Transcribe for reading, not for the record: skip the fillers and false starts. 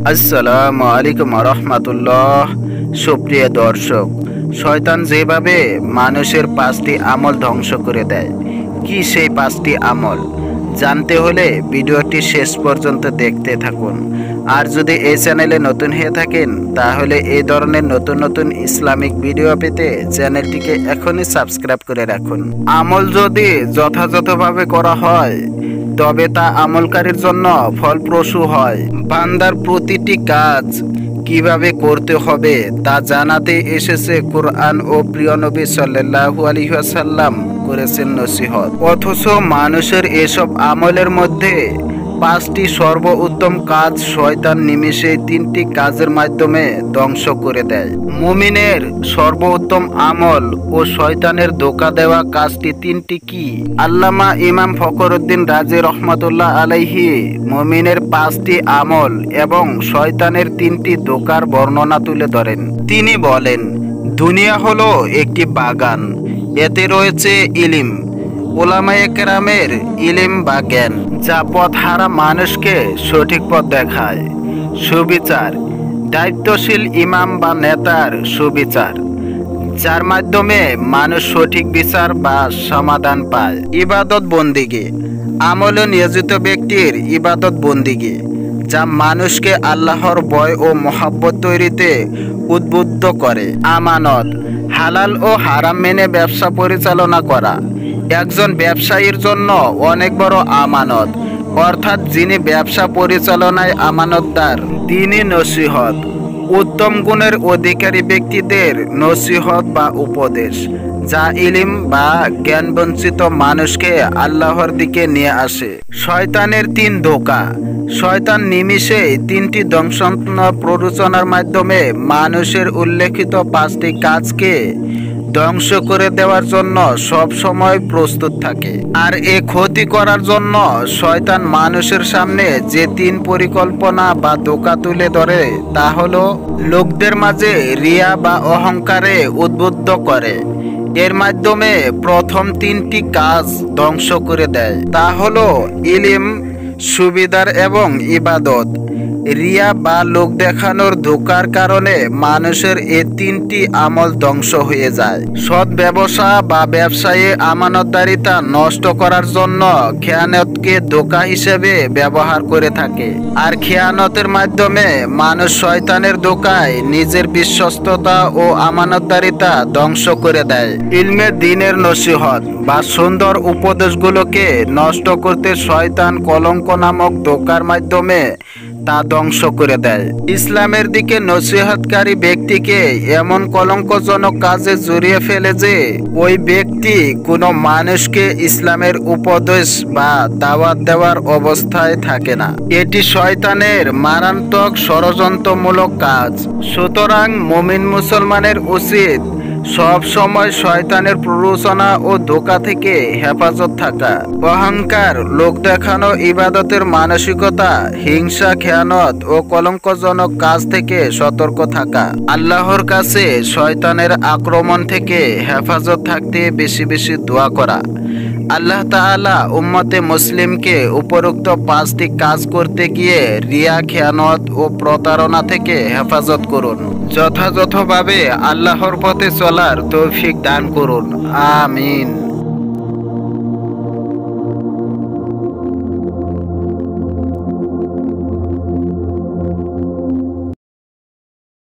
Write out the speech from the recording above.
আসসালামু আলাইকুম রহমতুল্লাহ। সুপ্রিয় দর্শক, শয়তান যেভাবে মানুষের 5টি আমল ধ্বংস করে দেয়, কি সেই 5টি আমল জানতে হলে ভিডিওটি শেষ পর্যন্ত দেখতে থাকুন। আর যদি এই চ্যানেলে নতুন হয়ে থাকেন তাহলে এই ধরনের নতুন নতুন ইসলামিক ভিডিও পেতে চ্যানেলটিকে এখনই সাবস্ক্রাইব করে রাখুন। আমল যদি যথাযথভাবে করা হয় তবে তা আমলকারীর জন্য ফলপ্রসূ হয়। বান্দার প্রতিটি কাজ কিভাবে করতে হবে তা জানাতে এসেছে কোরআন ও প্রিয় নবী সাল্লাল্লাহু আলাইহি ওয়াসাল্লাম করেছেন নসিহত। অথচ মানুষের এসব আমলের মধ্যে 5টি সর্বোত্তম কাজ শয়তান নিমেষে 3টি কাজের মাধ্যমে ধ্বংস করে দেয়। মুমিনের সর্বোত্তম আমল ও শয়তানের ধোঁকা দেওয়া কাজটি 3টি কি? আল্লামা ইমাম ফখরুদ্দীন রাজি রহমাতুল্লাহ আলাইহি মুমিনের 5টি আমল এবং শয়তানের 3টি ধোঁকার বর্ণনা তুলে ধরেন। তিনি বলেন, দুনিয়া হলো একটি বাগান, এতে রয়েছে ইলম, উলামায়ে কেরামের ইলম বা জ্ঞান, যা পথহারা মানুষকে সঠিক পথ দেখায়। সুবিচার, দায়িত্বশীল ইমাম বা নেতার সুবিচার, যার মাধ্যমে মানুষ সঠিক বিচার বা সমাধান পায়। ইবাদত বন্দিগি, আমলে নিয়োজিত ব্যক্তির ইবাদত বন্দিগি, যা মানুষকে আল্লাহর ভয় ও মহব্বত তৈরিতে উদ্বুদ্ধ করে। আমানত, হালাল ও হারাম মেনে ব্যবসা পরিচালনা করা একজন ব্যবসায়ীর জন্য অনেক বড় আমানত, অর্থাৎ যিনি ব্যবসা পরিচালনায় আমানতদার। তিনি নসিহত, উত্তম গুণের অধিকারী ব্যক্তিদের নসিহত বা উপদেশ, যা ইলম বা জ্ঞান বঞ্চিত মানুষকে আল্লাহর দিকে নিয়ে আসে। শয়তানের 3 ধোঁকা, শয়তান নিমিষে 3টি ধ্বংসাত্মক প্ররোচনার মাধ্যমে মানুষের উল্লেখিত 5টি কাজকে ধ্বংস করে দেওয়ার জন্য সব সময় প্রস্তুত থাকে। আর এ ক্ষতি করার জন্য শয়তান মানুষের সামনে যে 3 পরিকল্পনা বা ধোঁকা তুলে ধরে তা হলো লোকদের মাঝে রিয়া বা অহংকারে উদ্বুদ্ধ করে। এর মাধ্যমে প্রথম 3টি কাজ ধ্বংস করে দেয়, তা হলো ইলম, সুবিধার এবং ইবাদত। রিয়া বা লোক দেখানোর ধোঁকার কারণে মানুষের এই 3টি আমল ধ্বংস হয়ে যায়। সৎ ব্যবসা বা ব্যবসায়ী আমানতদারিতা নষ্ট করার জন্য খেয়ানতকে ধোঁকা হিসেবে ব্যবহার করে থাকে। আর খেয়ানতের মাধ্যমে মানুষ শয়তানের ধোঁকায় নিজের বিশ্বস্ততা ও আমানতদারিতা ধ্বংস করে দেয়। ইলমে দ্বীনের নসিহত বা সুন্দর উপদেশগুলোকে নষ্ট করতে শয়তান কলঙ্ক নামক ধোঁকার মাধ্যমে তা ধ্বংস করে দেয়। ইসলামের দিকে নসিহতকারী ব্যক্তিকে এমন কলঙ্কজনক কাজে জড়িয়ে ফেলে যে ওই ব্যক্তি কোনো মানুষকে ইসলামের উপদেশ বা দাওয়াত দেওয়ার অবস্থায় থাকে না। এটি শয়তানের মারাত্মক ষড়যন্ত্রমূলক কাজ। সুতরাং মুমিন মুসলমানের উচিত সব সময় শয়তানের প্ররোচনা ও ধোঁকা থেকে হেফাজত থাকা। অহংকার, লোক দেখানো, ইবাদতের মানসিকতা, হিংসা, খেয়ানত ও কলঙ্কজনক কাজ থেকে সতর্ক থাকা। আল্লাহর কাছে শয়তানের আক্রমণ থেকে হেফাজত থাকতে বেশি বেশি দোয়া করা। আল্লাহ তাআলা উম্মতে মুসলিমকে উপরোক্ত 5টি কাজ করতে গিয়ে রিয়া, খেয়ানত ও প্রতারণা থেকে হেফাজত করুন। যথাযথভাবে আল্লাহর পথে চলার তৌফিক দান করুন। আমিন।